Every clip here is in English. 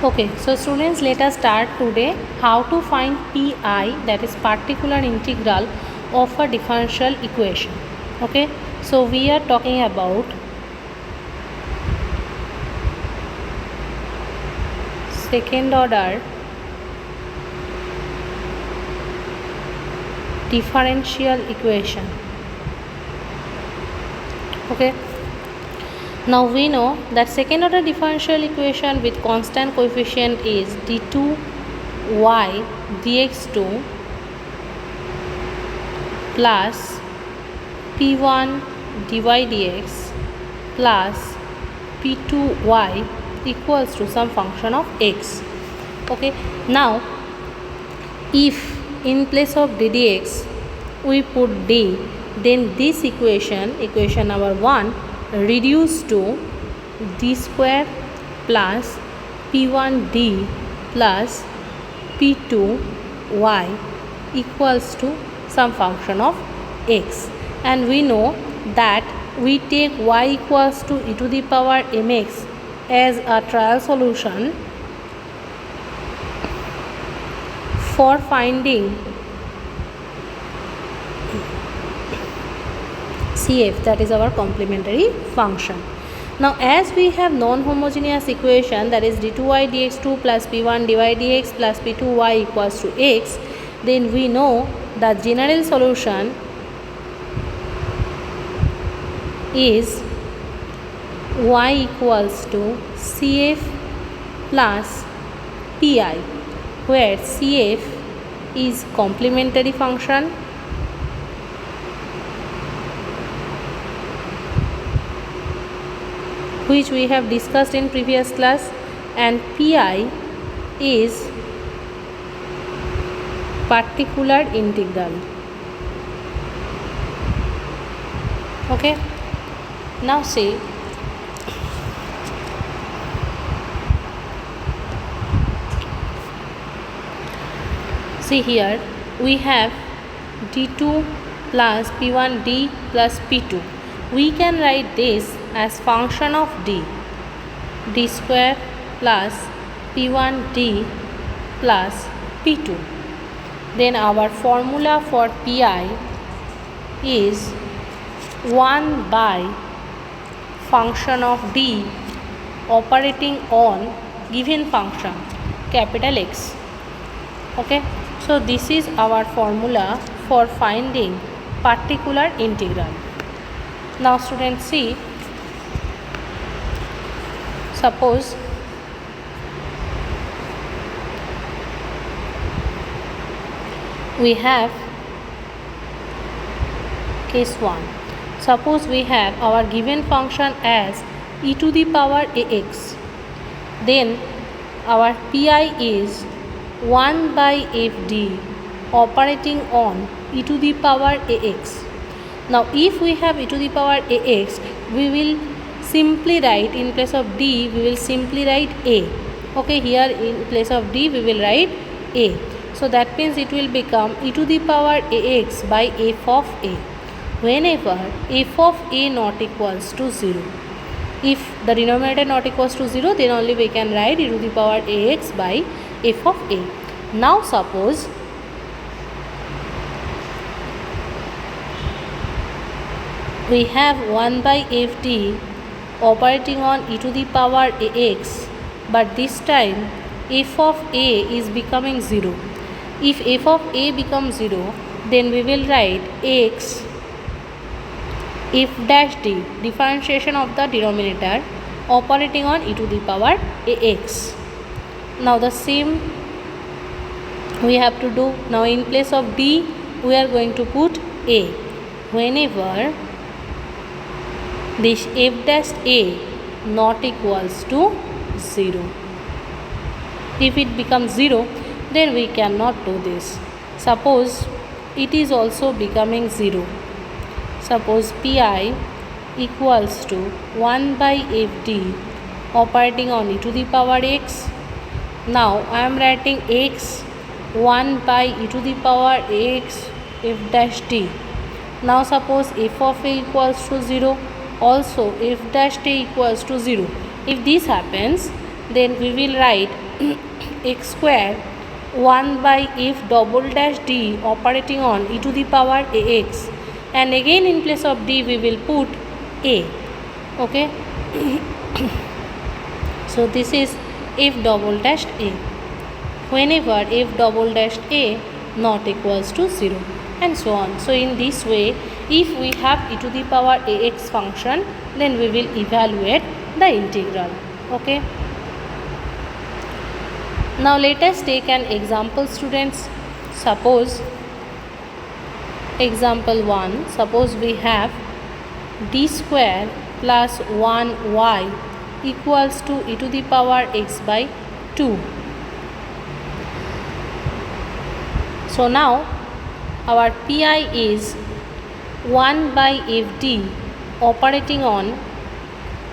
Okay, so students, let us start today how to find PI, that is particular integral of a differential equation. Okay, so we are talking about second order differential equation. Okay, now we know that second order differential equation with constant coefficient is d2y dx2 plus p1 dy dx plus p2y equals to some function of x. Okay, now if in place of ddx we put d, then this equation number 1 reduced to d square plus p1d plus p2y equals to some function of x, and we know that we take y equals to e to the power mx as a trial solution for finding CF, that is our complementary function. Now as we have non-homogeneous equation, that is d2y dx2 plus p1 dy dx plus p2y equals to x, then we know the general solution is y equals to CF plus PI, where CF is complementary function which we have discussed in previous class, and PI is particular integral. Okay, now see, here we have d2 plus p1d plus p2. We can write this as function of d square plus p1d plus p2. Then our formula for pi is 1 by function of d operating on given function capital X. Okay, so this is our formula for finding particular integral. Now students, see, suppose we have case 1. Suppose we have our given function as e to the power ax, then our pi is 1 by fd operating on e to the power ax. Now if we have e to the power ax, we will simply write, in place of d we will simply write a. Okay, here in place of d we will write a. So that means it will become e to the power ax by f of a, whenever f of a not equals to 0. If the denominator not equals to 0, then only we can write e to the power ax by f of a. Now suppose we have 1 by fd operating on e to the power ax, but this time f of a is becoming 0. If f of a becomes 0, then we will write x f dash d, differentiation of the denominator operating on e to the power ax. Now the same we have to do. Now in place of d we are going to put a, whenever this f dash a not equals to 0. If it becomes 0, then we cannot do this. Suppose it is also becoming 0. Suppose pi equals to 1 by fd operating on e to the power x. Now I am writing x 1 by e to the power x f dash d. Now suppose f of a equals to 0, also f dash t equals to 0. If this happens, then we will write x square 1 by f double dash d operating on e to the power ax, and again in place of d we will put a. Okay. So this is f double dash a whenever f double dash a not equals to 0, and so on. So in this way, if we have e to the power ax function, then we will evaluate the integral. Okay. Now let us take an example, students. Suppose example 1, suppose we have d square plus 1y equals to e to the power x by 2. So now our pi is 1 by fd operating on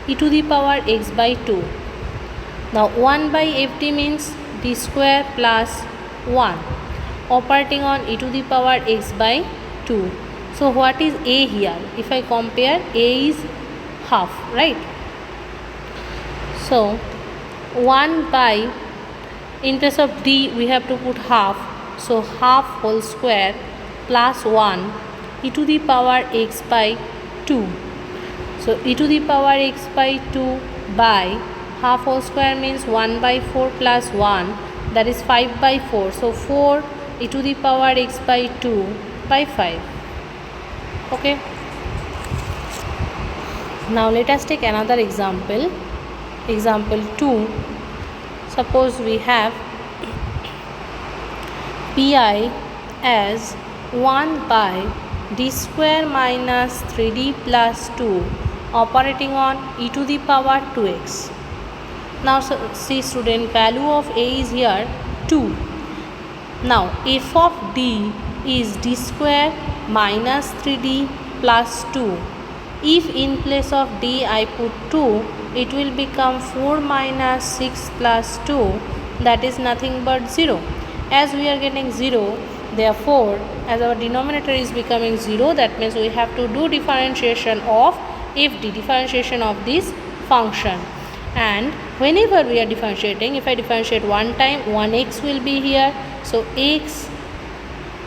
e to the power x by 2. Now 1 by fd means d square plus 1 operating on e to the power x by 2. So what is a here? If I compare, a is half, right? So 1 by, in place of d we have to put half, so half whole square plus 1 e to the power x by 2. So e to the power x by 2 by half whole square means 1 by 4 plus 1, that is 5 by 4. So 4 e to the power x by 2 by 5. Okay. Now let us take another example. Example 2. Suppose we have pi as 1 by d square minus 3d plus 2 operating on e to the power 2x. Now see student, value of a is here 2. Now f of d is d square minus 3d plus 2. If in place of d I put 2, it will become 4 minus 6 plus 2, that is nothing but 0. As we are getting 0, therefore as our denominator is becoming 0, that means we have to do differentiation of fd, differentiation of this function. And whenever we are differentiating, if I differentiate one time, 1x will be here. So x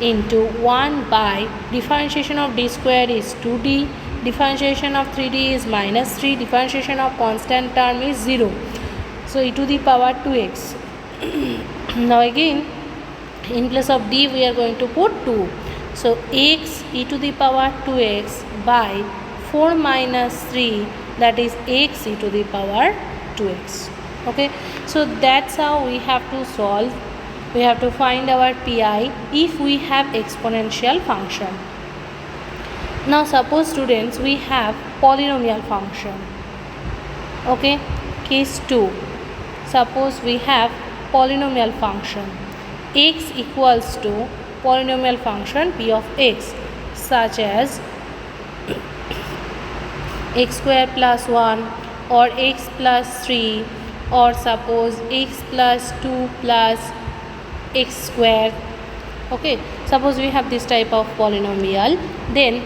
into 1 by differentiation of d square is 2d, differentiation of 3d is minus 3, differentiation of constant term is 0. So e to the power 2x. Now again in place of d we are going to put 2. So x e to the power 2x by 4 minus 3, that is x e to the power 2x. Okay, so that's how we have to solve. We have to find our pi if we have exponential function. Now suppose students we have polynomial function. Okay, case 2. Suppose we have polynomial function x equals to polynomial function p of x, such as x square plus 1 or x plus 3, or suppose x plus 2 plus x square. Okay, suppose we have this type of polynomial, then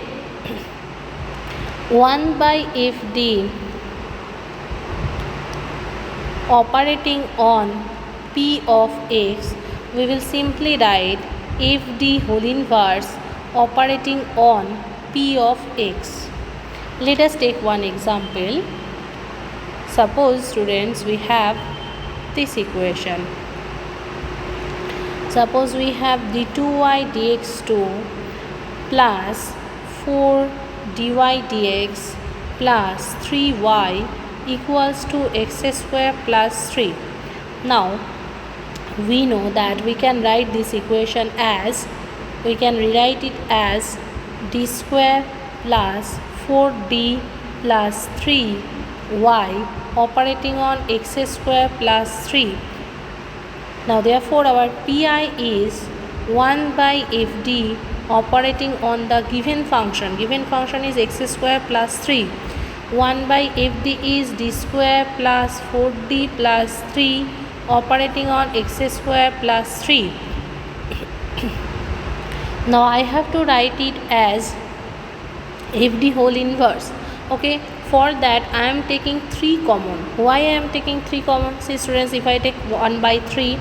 1 by fd operating on p of x, we will simply write fd whole inverse operating on p of x. Let us take one example. Suppose students we have this equation. Suppose we have d2y dx2 plus 4 dy dx plus 3y equals to x square plus 3. Now we know that we can write this equation as, we can rewrite it as d square plus 4d plus 3y operating on x square plus 3. Now therefore our pi is 1 by fd operating on the given function. Given function is x square plus 3. 1 by fd is d square plus 4d plus 3 operating on x square plus 3. Now I have to write it as fd whole inverse. Okay, for that I am taking 3 common. Why I am taking 3 common? See students, if I take 1 by 3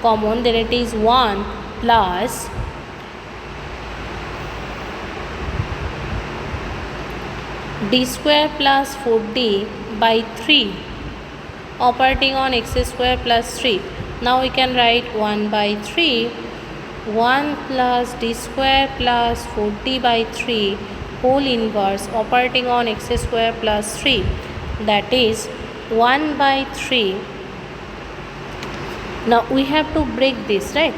common, then it is 1 plus d square plus 4d by 3 operating on x square plus 3. Now we can write 1 by 3, 1 plus d square plus 4d by 3 whole inverse operating on x square plus 3, that is 1 by 3. Now we have to break this, right?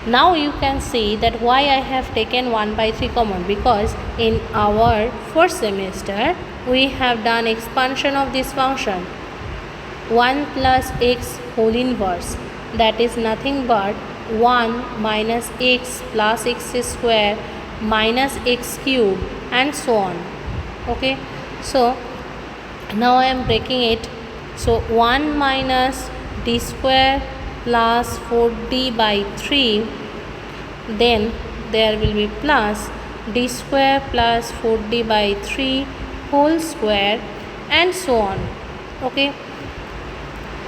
Now you can see that why I have taken 1 by 3 common, because in our first semester we have done expansion of this function 1 plus x whole inverse, that is nothing but 1 minus x plus x square minus x cube and so on. Okay, so now I am breaking it. So 1 minus d square plus 4d by 3, then there will be plus d square plus 4d by 3 whole square and so on. Okay,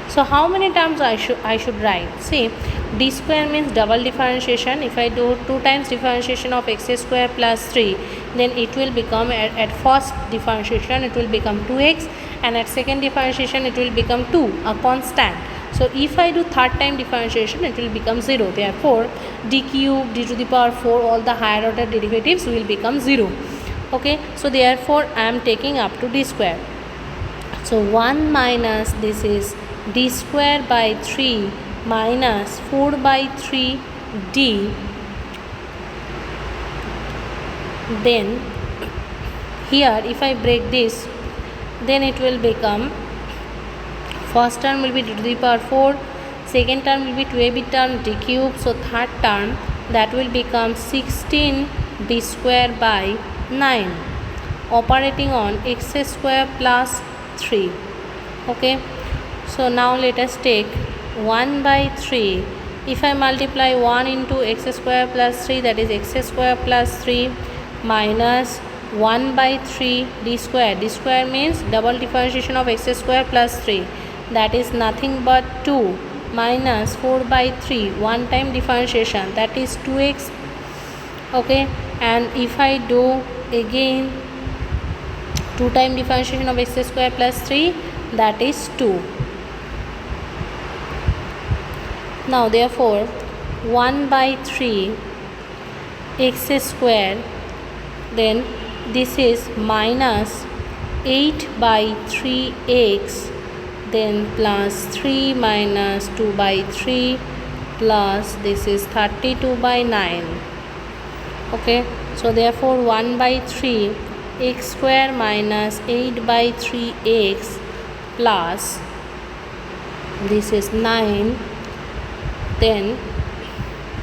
so how many times I should write? See, d square means double differentiation. If I do 2 times differentiation of x square plus 3, then it will become at first differentiation it will become 2x, and at second differentiation it will become 2, a constant. So if I do third time differentiation it will become 0. Therefore d cube, d to the power 4, all the higher order derivatives will become 0. Okay, so therefore I am taking up to d square. So 1 minus this is d square by 3 minus 4 by 3 d, then here if I break this, then it will become, first term will be d to the power 4, second term will be 2ab term d cube, so third term that will become 16 d square by 9 operating on x square plus 3. Okay, so now let us take 1 by 3. If I multiply 1 into x square plus 3, that is x square plus 3 minus 1 by 3 d square. D square means double differentiation of x square plus 3, that is nothing but 2 minus 4 by 3 one time differentiation, that is 2x. Okay, and if I do again 2 time differentiation of x square plus 3, that is 2. Now therefore 1 by 3 x square, then this is minus 8 by 3x, then plus 3 minus 2 by 3 plus this is 32 by 9. Okay, so therefore 1 by 3 x square minus 8 by 3x plus this is 9, then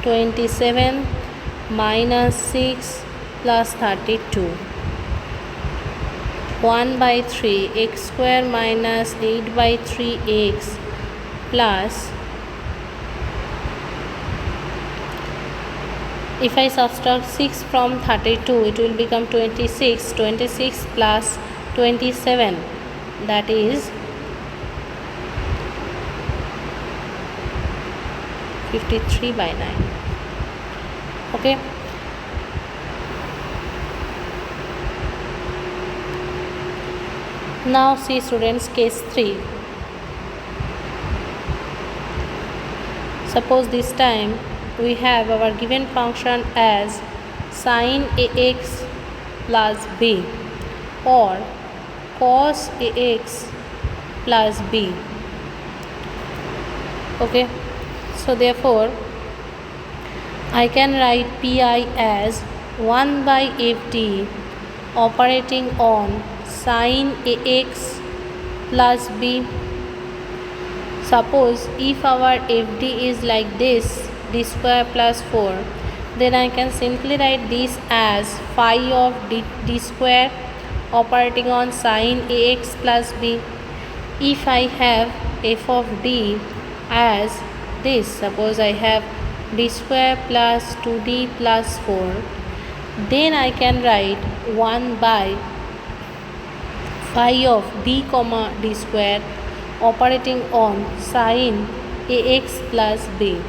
27 minus 6 plus 32. 1 by 3 x square minus 8 by 3x plus, if I subtract 6 from 32 it will become 26. 26 plus 27, that is 53 by 9. Okay, now see students, case 3. Suppose this time we have our given function as sin ax plus b or cos ax plus b. Okay, so therefore I can write pi as 1 by fd operating on sin ax plus b. Suppose if our fd is like this, d square plus 4, then I can simply write this as phi of d square operating on sin ax plus b. If I have f of d as this, suppose I have d square plus 2d plus 4, then I can write 1 by phi of d comma d square operating on sin ax plus b.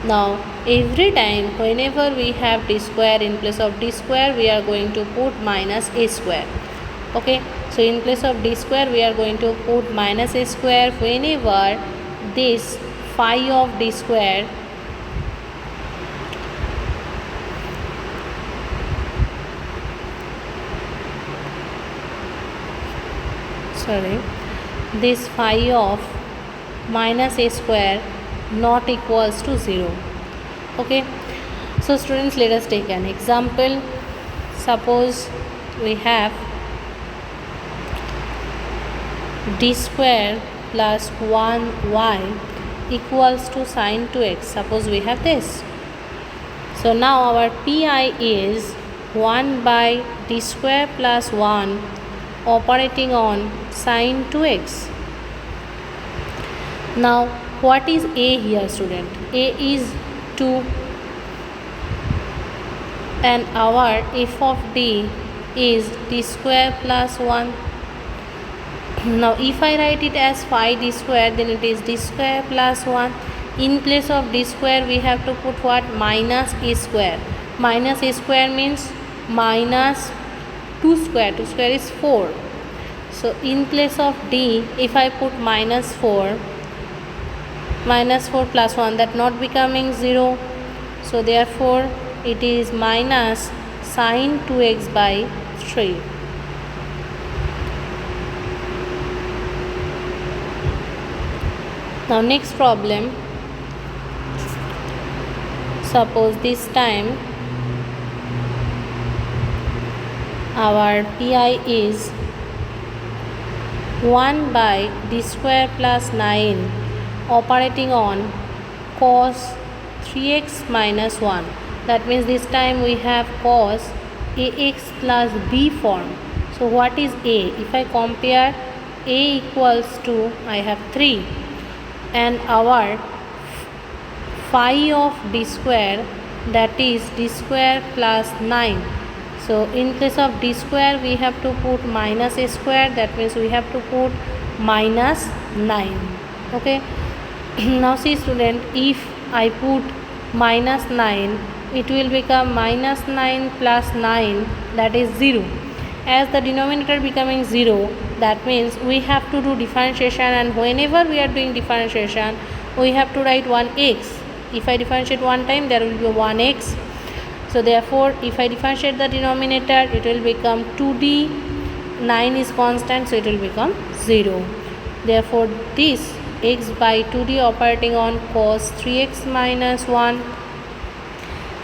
Now every time whenever we have d square, in place of d square we are going to put minus a square. Okay, so in place of d square we are going to put minus a square whenever this phi of d square this phi of minus a square not equals to 0. Okay, so students, let us take an example. Suppose we have d square plus 1y equals to sin 2x. Suppose we have this. So now our pi is 1 by d square plus 1 operating on sin 2x. Now what is a here, student? A is 2 and our f of d is d square plus 1. Now if I write it as phi d square, then it is d square plus 1. In place of d square we have to put what? Minus a square. Minus a square means minus 2 square. 2 square is 4. So in place of d, if I put minus 4 plus 1, that not becoming 0. So therefore it is minus sin 2x by 3. Now next problem. Suppose this time our pi is 1 by d square plus 9 operating on cos 3x minus 1. That means this time we have cos ax plus b form. So what is a? If I compare, a equals to, I have 3 and our phi of d square, that is d square plus 9. So in place of d square we have to put minus a square, that means we have to put minus 9. Okay, now see student, if I put minus 9, it will become minus 9 plus 9, that is 0. As the denominator becoming 0, that means we have to do differentiation, and whenever we are doing differentiation we have to write 1x. If I differentiate one time, there will be 1x. So therefore if I differentiate the denominator, it will become 2d, 9 is constant, so it will become 0. Therefore this x by 2d operating on cos 3x minus 1.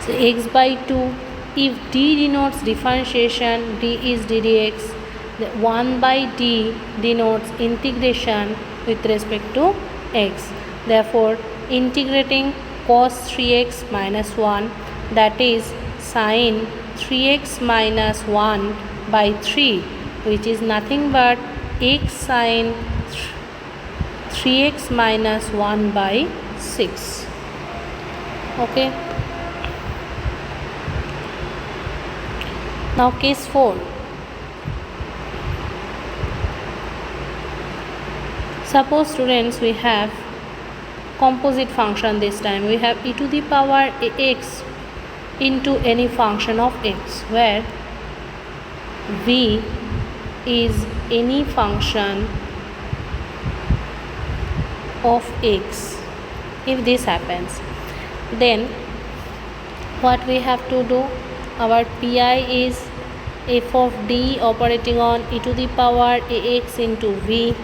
So x by 2, if d denotes differentiation, d is d dx. The 1 by d denotes integration with respect to x. Therefore integrating cos 3x minus 1, that is sin 3x minus 1 by 3, which is nothing but x sin 3x minus 1 by 6. Okay, now case 4. Suppose students we have composite function. This time we have e to the power ax into any function of x, where v is any function of x. If this happens, then what we have to do? Our pi is f of d operating on e to the power ax into v.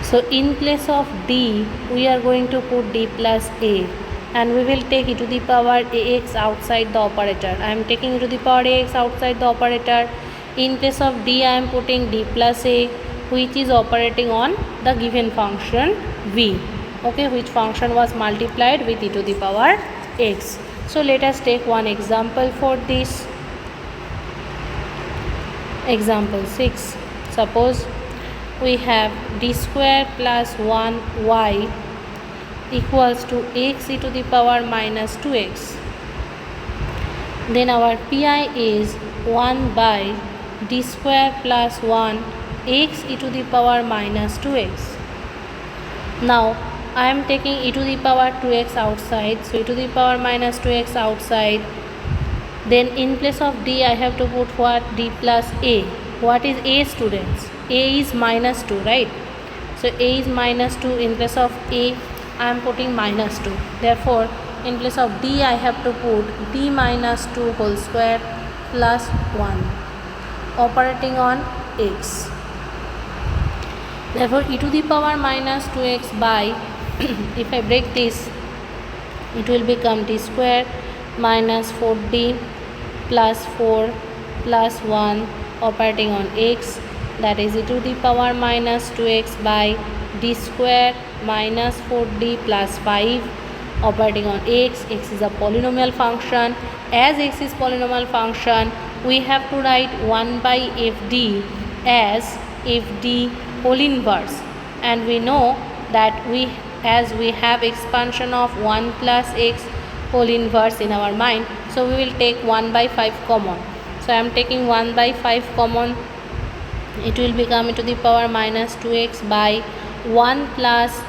So in place of d we are going to put d plus a, and we will take e to the power ax outside the operator. I am taking e to the power ax outside the operator. In place of d I am putting d plus a, which is operating on the given function v. Okay, which function was multiplied with e to the power x. So let us take one example for this. Example 6. Suppose we have d square plus 1y equals to x e to the power minus 2x. Then our pi is 1 by d square plus 1 x e to the power minus 2x. Now I am taking e to the power 2x outside, so e to the power minus 2x outside. Then in place of d I have to put what? D plus a. What is a, students? A is minus 2, right? So a is minus 2. In place of a I am putting minus 2. Therefore in place of d I have to put d minus 2 whole square plus 1 operating on x. Therefore e to the power minus 2x by if I break this, it will become d square minus 4d plus 4 plus 1 operating on x, that is e to the power minus 2x by d square minus 4d plus 5 operating on x. X is a polynomial function. As x is polynomial function, we have to write 1 by fd as fd whole inverse, and we know that as we have expansion of 1 plus x whole inverse in our mind, so we will take 1 by 5 common. So I am taking 1 by 5 common. It will become e to the power minus 2x by 1 plus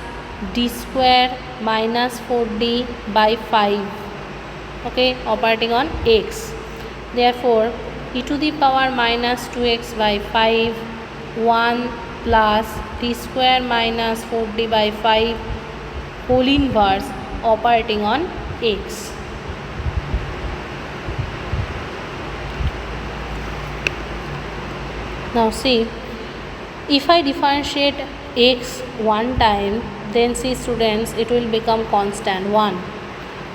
d square minus 4d by 5, okay, operating on x. Therefore e to the power minus 2x by 5, 1 plus d square minus 4d by 5 whole inverse operating on x. Now see, if I differentiate x one time, then see students, it will become constant 1,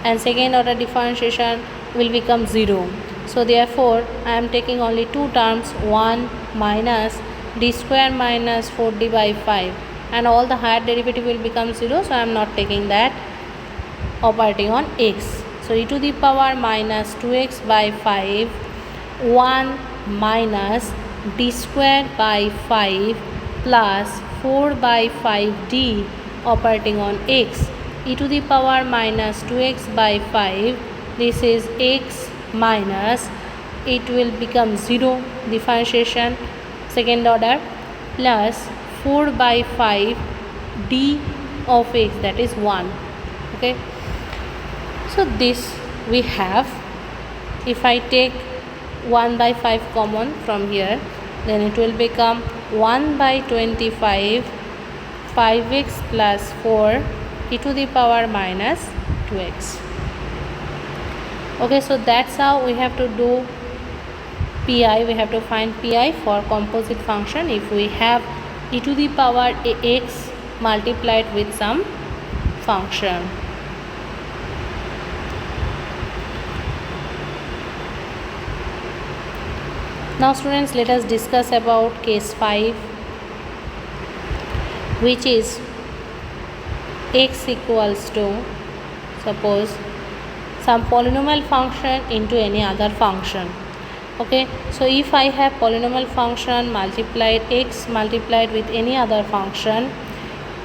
and second order differentiation will become 0. So therefore I am taking only two terms, 1 minus d square minus 4d by 5, and all the higher derivative will become 0, so I am not taking that operating on x. So e to the power minus 2x by 5, 1 minus d square by 5 plus 4 by 5d operating on x, e to the power minus 2x by 5, this is x minus, it will become 0 differentiation second order, plus 4 by 5 d of x, that is 1, okay. So this we have. If I take 1 by 5 common from here, then it will become 1 by 25 5x plus 4 e to the power minus 2x. Okay, so that's how we have to do pi. We have to find pi for composite function if we have e to the power ax multiplied with some function. Now students, let us discuss about case 5, which is x equals to, suppose, some polynomial function into any other function. Okay, so if I have polynomial function multiplied x multiplied with any other function,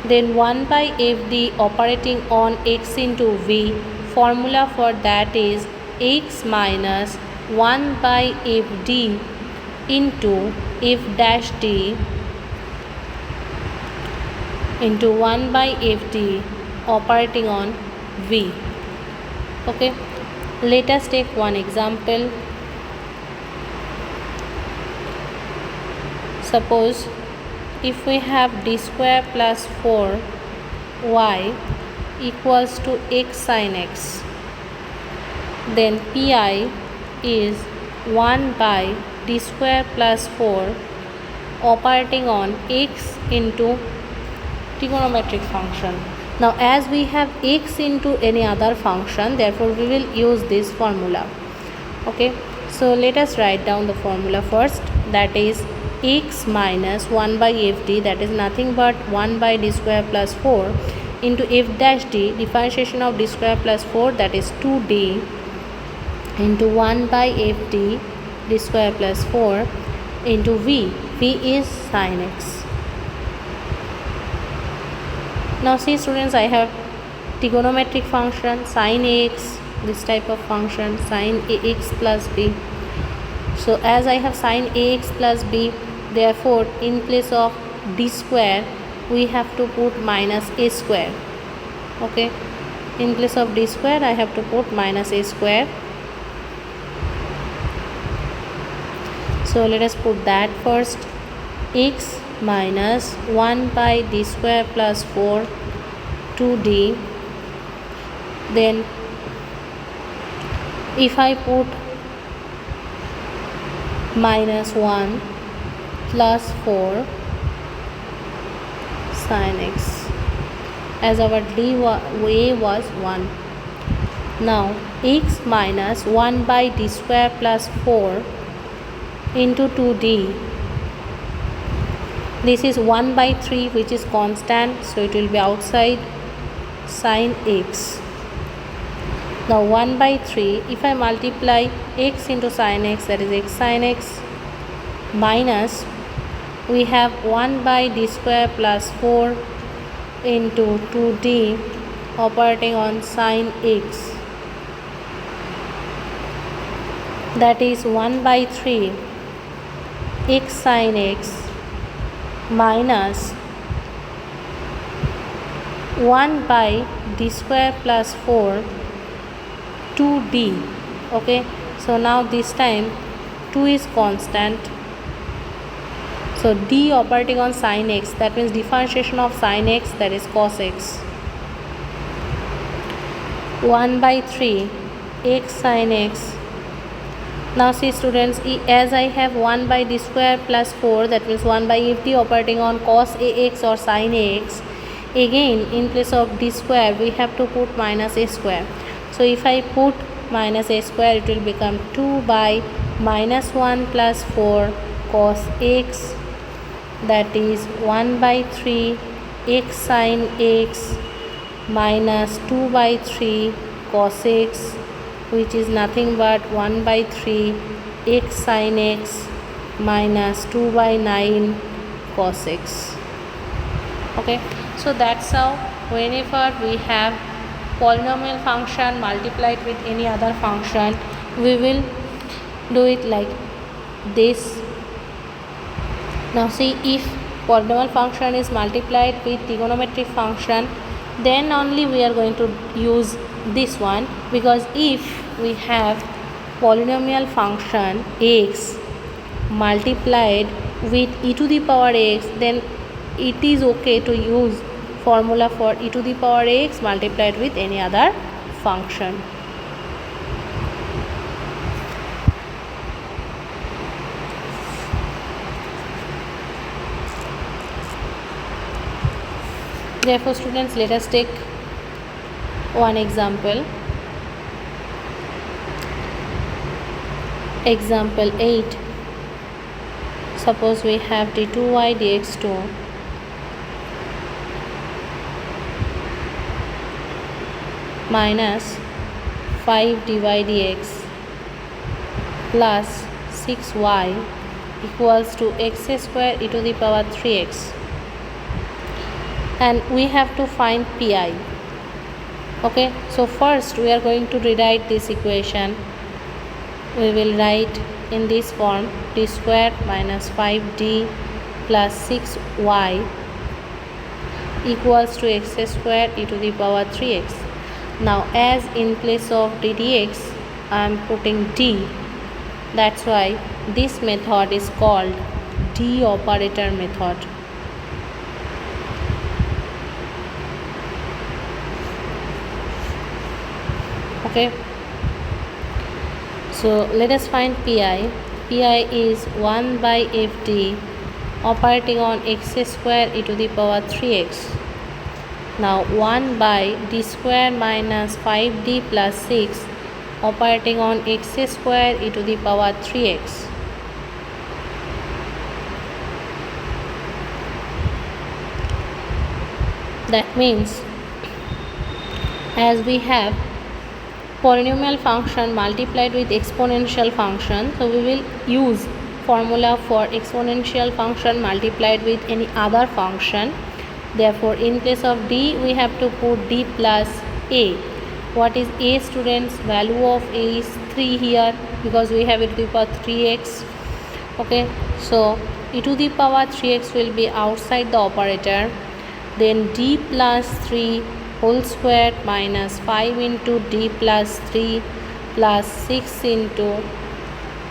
then 1 by fd operating on x into v, formula for that is x minus 1 by fd into f dash d into 1 by fd operating on v. Okay, let us take one example. Suppose if we have d square plus 4y equals to x sin x, then pi is 1 by d square plus 4 operating on x into trigonometric function. Now as we have x into any other function, therefore we will use this formula. Okay, so let us write down the formula first, that is x minus 1 by fd, that is nothing but 1 by d square plus 4 into f dash d, differentiation of d square plus 4, that is 2d into 1 by fd d square plus 4 into v. V is sin x. Now see students, I have trigonometric function sin ax, this type of function sin ax plus b. So as I have sin ax plus b, therefore in place of d square we have to put minus a square. Okay, in place of d square I have to put minus a square. So let us put that first. X minus 1 by d square plus 4 2d. Then if I put minus 1 plus 4 sin x, as our a was 1. Now x minus 1 by d square plus 4 into 2d. This is 1 by 3, which is constant, so it will be outside sin x. Now 1 by 3, if I multiply x into sin x, that is x sin x, minus we have 1 by d square plus 4 into 2d operating on sin x, that is 1 by 3 x sin x minus 1 by d square plus 4 2d. Okay, so now this time 2 is constant, so d operating on sin x, that means differentiation of sin x, that is cos x. 1 by 3 x sin x. Now see students, as I have 1 by d square plus 4, that means 1 by f d operating on cos ax or sin ax, again in place of d square we have to put minus a square. So if I put minus a square, it will become 2 by minus 1 plus 4 cos x, that is 1 by 3 x sin x minus 2 by 3 cos x, which is nothing but 1 by 3 x sin x minus 2 by 9 cos x. Okay, so that's how whenever we have polynomial function multiplied with any other function, we will do it like this. Now see, if polynomial function is multiplied with trigonometric function, then only we are going to use this one, because if we have polynomial function x multiplied with e to the power x, then it is okay to use formula for e to the power x multiplied with any other function. Therefore students, let us take one example. Example 8. Suppose we have d2y dx2 minus 5 dy dx plus 6y equals to x square e to the power 3x, and we have to find pi. Okay, so first we are going to rewrite this equation. We will write in this form: d square minus 5d plus 6y equals to x square e to the power 3x. Now as in place of d dx I am putting d, that's why this method is called d operator method. Okay, so let us find pi. Pi is 1 by fd operating on x square e to the power 3x. Now 1 by d square minus 5d plus 6 operating on x square e to the power 3x. That means, as we have polynomial function multiplied with exponential function, so we will use formula for exponential function multiplied with any other function. Therefore in place of d we have to put d plus a. What is a, students? Value of a is 3 here, because we have e to the power 3x. Okay, so e to the power 3x will be outside the operator, then d plus 3 whole square minus 5 into d plus 3 plus 6 into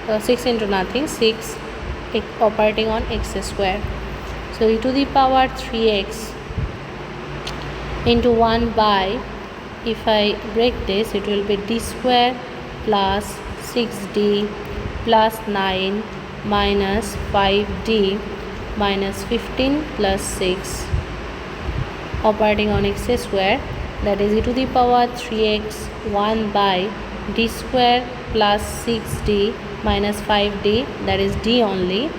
6 into nothing 6 operating on x square. So e to the power 3x into 1 by, if I break this, it will be d square plus 6d plus 9 minus 5d minus 15 plus 6 operating on x square, that is e to the power 3x 1 by d square plus 6d minus 5d, that is d only.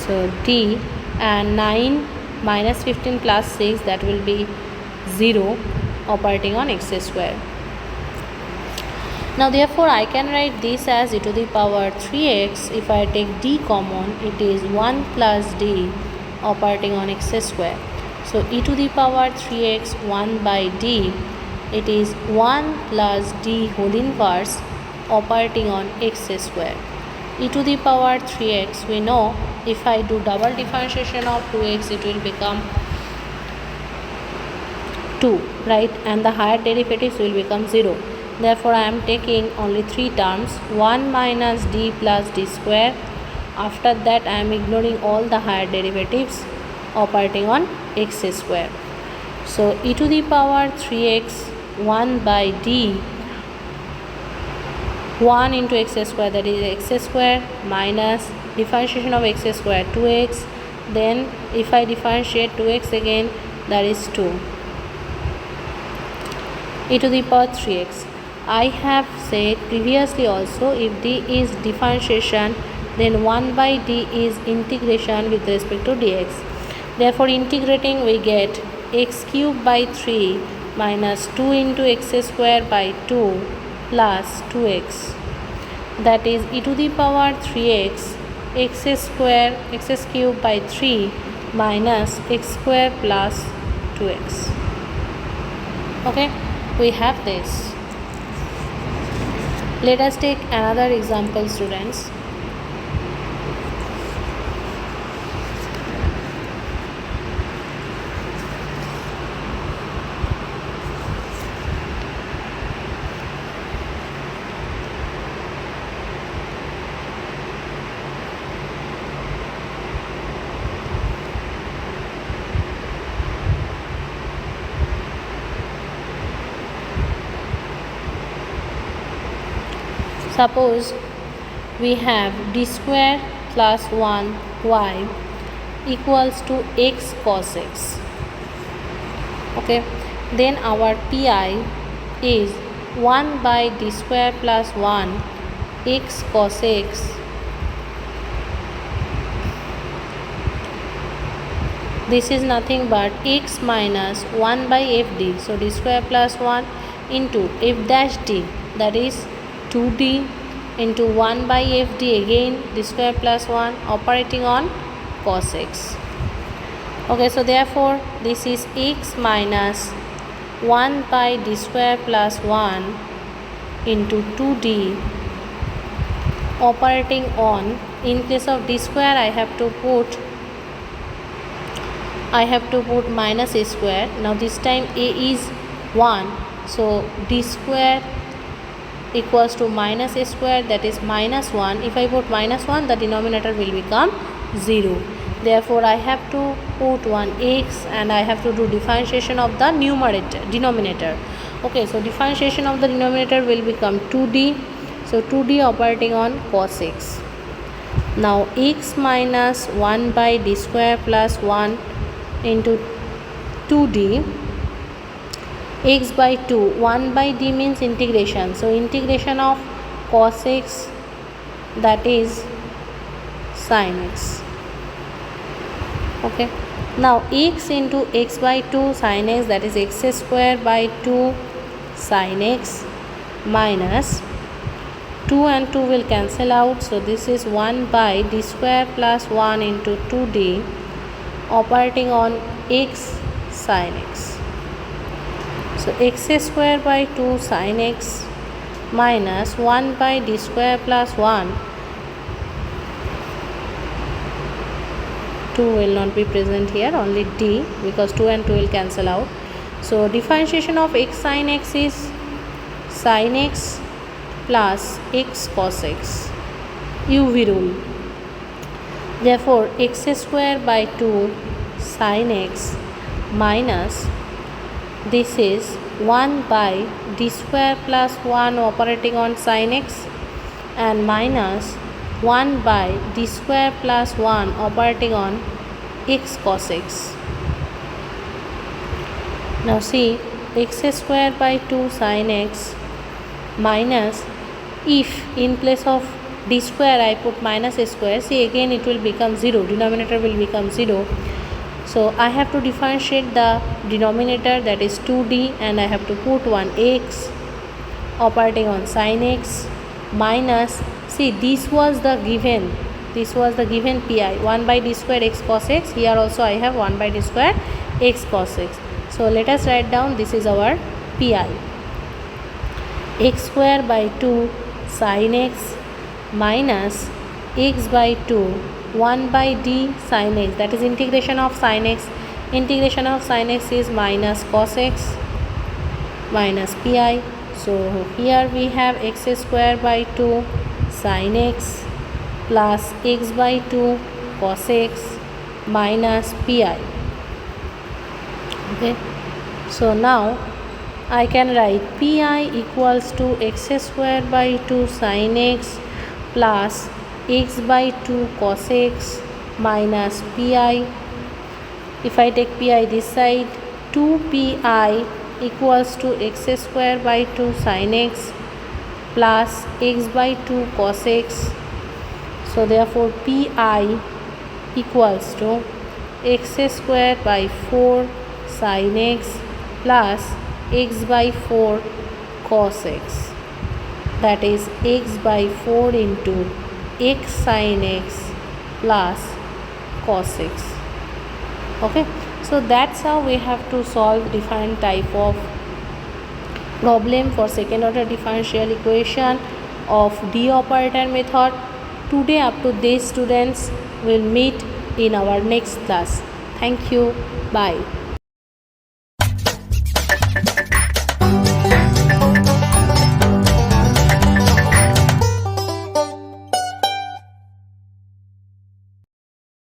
So d, and 9 minus 15 plus 6, that will be 0 operating on x square. Now therefore I can write this as e to the power 3x. If I take d common, it is 1 plus d operating on x square. So e to the power 3x 1 by d, it is 1 plus d whole inverse operating on x square. E to the power 3x, we know if I do double differentiation of 2x, it will become 2, right, and the higher derivatives will become 0. Therefore I am taking only 3 terms, 1 minus d plus d square. After that I am ignoring all the higher derivatives operating on x square. So e to the power 3x 1 by d, 1 into x square, that is x square, minus differentiation of x square 2x, then if I differentiate 2x again, that is 2 e to the power 3x. I have said previously also, if d is differentiation, then 1 by d is integration with respect to dx. Therefore integrating we get x cube by 3 minus 2 into x square by 2 plus 2x, that is e to the power 3x x square x cube by 3 minus x square plus 2x. Okay, we have this. Let us take another example, students. Suppose we have d square plus 1 y equals to x cos x. Okay, then our pi is 1 by d square plus 1 x cos x this is nothing but x minus 1 by fd. So d square plus 1 into f dash d, that is 2d into 1 by fd, again d square plus 1 operating on cos x. Okay, so therefore this is x minus 1 by d square plus 1 into 2d operating on, in place of d square I have to put minus a square. Now this time a is 1, so d square equals to minus a square, that is minus 1. If I put minus 1, the denominator will become 0. Therefore I have to put 1x and I have to do differentiation of the denominator. Okay, so differentiation of the denominator will become 2d. So 2d operating on cos x. Now x minus 1 by d square plus 1 into 2d, x by 2, 1 by d means integration, so integration of cos x, that is sin x. Okay, now x into x by 2 sin x, that is x square by 2 sin x, minus 2 and 2 will cancel out, so this is 1 by d square plus 1 into 2d operating on x sin x. So x square by 2 sin x minus 1 by d square plus 1. 2 will not be present here, only d, because 2 and 2 will cancel out. So differentiation of x sin x is sin x plus x cos x, UV rule. Therefore x square by 2 sin x minus, this is 1 by d square plus 1 operating on sin x, and minus 1 by d square plus 1 operating on x cos x. Now see, x square by 2 sin x minus, if in place of d square I put minus a square, see again it will become 0, denominator will become 0. So I have to differentiate the denominator, that is 2d, and I have to put 1x operating on sin x minus, see this was the given pi, 1 by d square x cos x. Here also I have 1 by d square x cos x. So let us write down, this is our pi. X square by 2 sin x minus x by 2 1 by d sin x, that is integration of sin x. Integration of sin x is minus cos x minus pi. So here we have x square by 2 sin x plus x by 2 cos x minus pi. Okay, so now I can write pi equals to x square by 2 sin x plus x by 2 cos x minus pi. If I take pi this side, 2 pi equals to x square by 2 sin x plus x by 2 cos x. So therefore pi equals to x square by 4 sin x plus x by 4 cos x, that is x by 4 into x sin x plus cos x. Okay, so that's how we have to solve different type of problem for second order differential equation of d operator method. Today up to this, students will meet in our next class. Thank you. Bye.